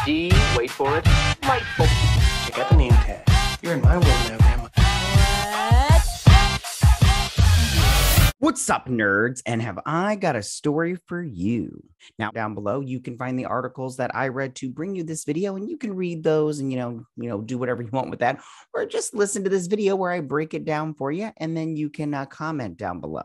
G, wait for it, delightful. Check out the name tag. You're in my world now, Grandma. What's up, nerds? And have I got a story for you? Now, down below, you can find the articles that I read to bring you this video, and you can read those and, do whatever you want with that, or just listen to this video where I break it down for you, and then you can comment down below.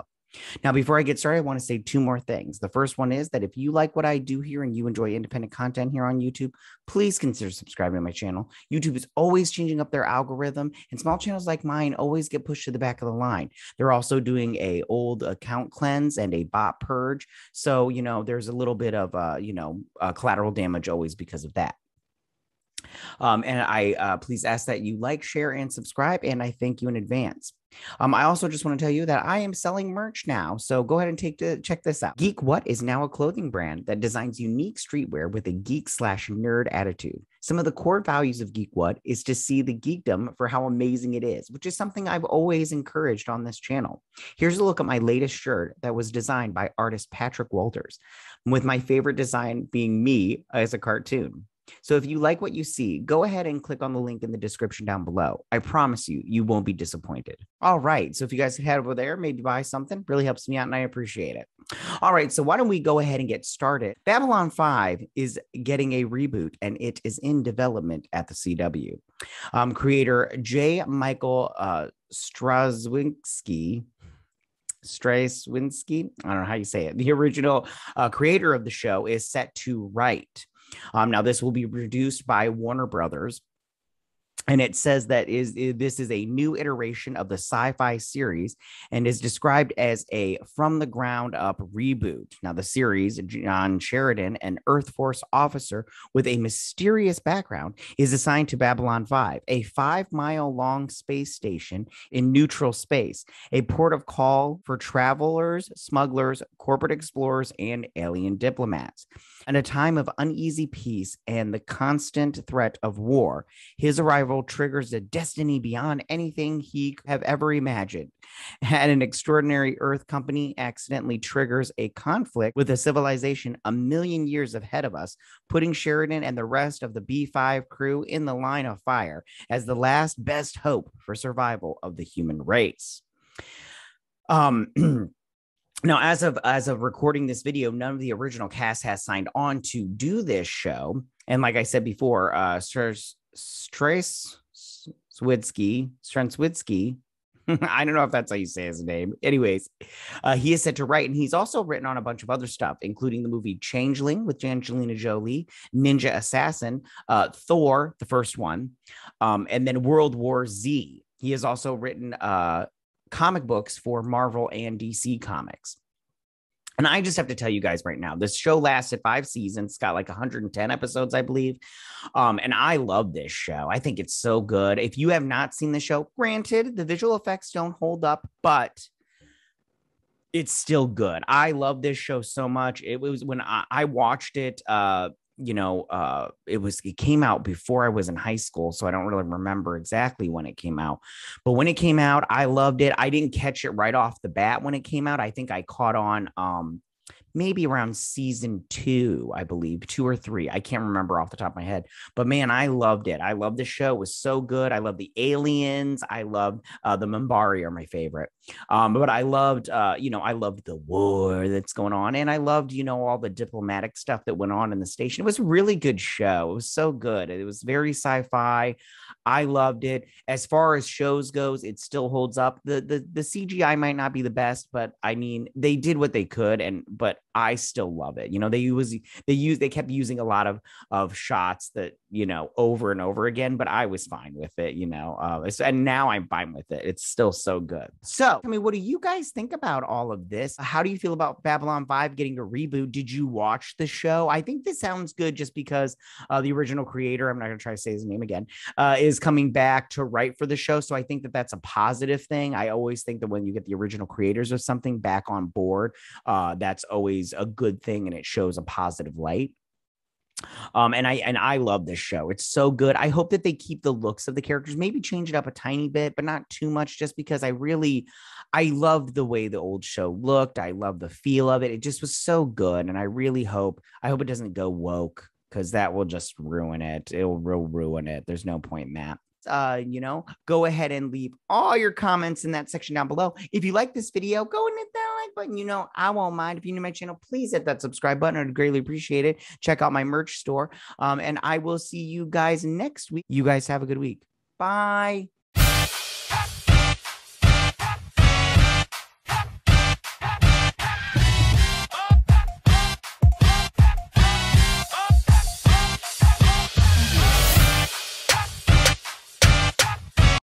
Now, before I get started, I want to say two more things. The first one is that if you like what I do here and you enjoy independent content here on YouTube, please consider subscribing to my channel. YouTube is always changing up their algorithm, and small channels like mine always get pushed to the back of the line. They're also doing a old account cleanse and a bot purge. So, there's a little bit of, collateral damage always because of that. And I please ask that you like, share, and subscribe, and I thank you in advance. I also just want to tell you that I am selling merch now, so go ahead and check this out. Geek What is now a clothing brand that designs unique streetwear with a geek/nerd attitude. Some of the core values of Geek What is to see the geekdom for how amazing it is, which is something I've always encouraged on this channel. Here's a look at my latest shirt that was designed by artist Patrick Walters, with my favorite design being me as a cartoon. So if you like what you see, go ahead and click on the link in the description down below. I promise you, you won't be disappointed. All right. So if you guys head over there, maybe buy something, really helps me out and I appreciate it. All right. So why don't we go ahead and get started? Babylon 5 is getting a reboot and it is in development at the CW. Creator J. Michael Straczynski, I don't know how you say it. The original creator of the show is set to write. Now, this will be produced by Warner Brothers, and it says that this is a new iteration of the sci-fi series and is described as a from-the-ground-up reboot. Now, the series, John Sheridan, an Earth Force officer with a mysterious background, is assigned to Babylon 5, a 5-mile-long space station in neutral space, a port of call for travelers, smugglers, corporate explorers, and alien diplomats. In a time of uneasy peace and the constant threat of war, his arrival triggers a destiny beyond anything he could have ever imagined. And an extraordinary Earth company accidentally triggers a conflict with a civilization a million years ahead of us, putting Sheridan and the rest of the B5 crew in the line of fire as the last best hope for survival of the human race. Now, as of recording this video, none of the original cast has signed on to do this show. And like I said before, Straczynski, I don't know if that's how you say his name. Anyways, he is set to write, and he's also written on a bunch of other stuff, including the movie Changeling with Angelina Jolie, Ninja Assassin, Thor, the first one, and then World War Z. He has also written comic books for Marvel and DC Comics. And I just have to tell you guys right now, this show lasted 5 seasons. It's got like 110 episodes, I believe. And I love this show. I think it's so good. If you have not seen the show, granted, the visual effects don't hold up, but it's still good. I love this show so much. It was when I watched it, it came out before I was in high school, so I don't really remember exactly when it came out. But when it came out, I loved it. I didn't catch it right off the bat when it came out. I think I caught on maybe around season 2, I believe, 2 or 3. I can't remember off the top of my head. But man, I loved it. I loved the show. It was so good. I love the aliens. I loved the Minbari are my favorite. But I loved, I loved the war that's going on. And I loved, all the diplomatic stuff that went on in the station. It was a really good show. It was so good. It was very sci-fi. I loved it. As far as shows goes, it still holds up. The CGI might not be the best, but I mean, they did what they could, but I still love it. They kept using a lot of shots that, over and over again, but I was fine with it, and now I'm fine with it. It's still so good. So, what do you guys think about all of this? How do you feel about Babylon 5 getting a reboot? Did you watch the show? I think this sounds good just because the original creator, I'm not going to try to say his name again, is coming back to write for the show. So I think that that's a positive thing. I always think that when you get the original creators of something back on board, that's always a good thing and it shows a positive light. And I love this show. It's so good. I hope that they keep the looks of the characters, maybe change it up a tiny bit, but not too much, just because I loved the way the old show looked. I love the feel of it. It just was so good. And I hope it doesn't go woke. because that will just ruin it. It will ruin it. There's no point in that. Go ahead and leave all your comments in that section down below. If you like this video, go and hit that like button. I won't mind. If you're new to my channel, please hit that subscribe button. I'd greatly appreciate it. Check out my merch store. And I will see you guys next week. You guys have a good week. Bye.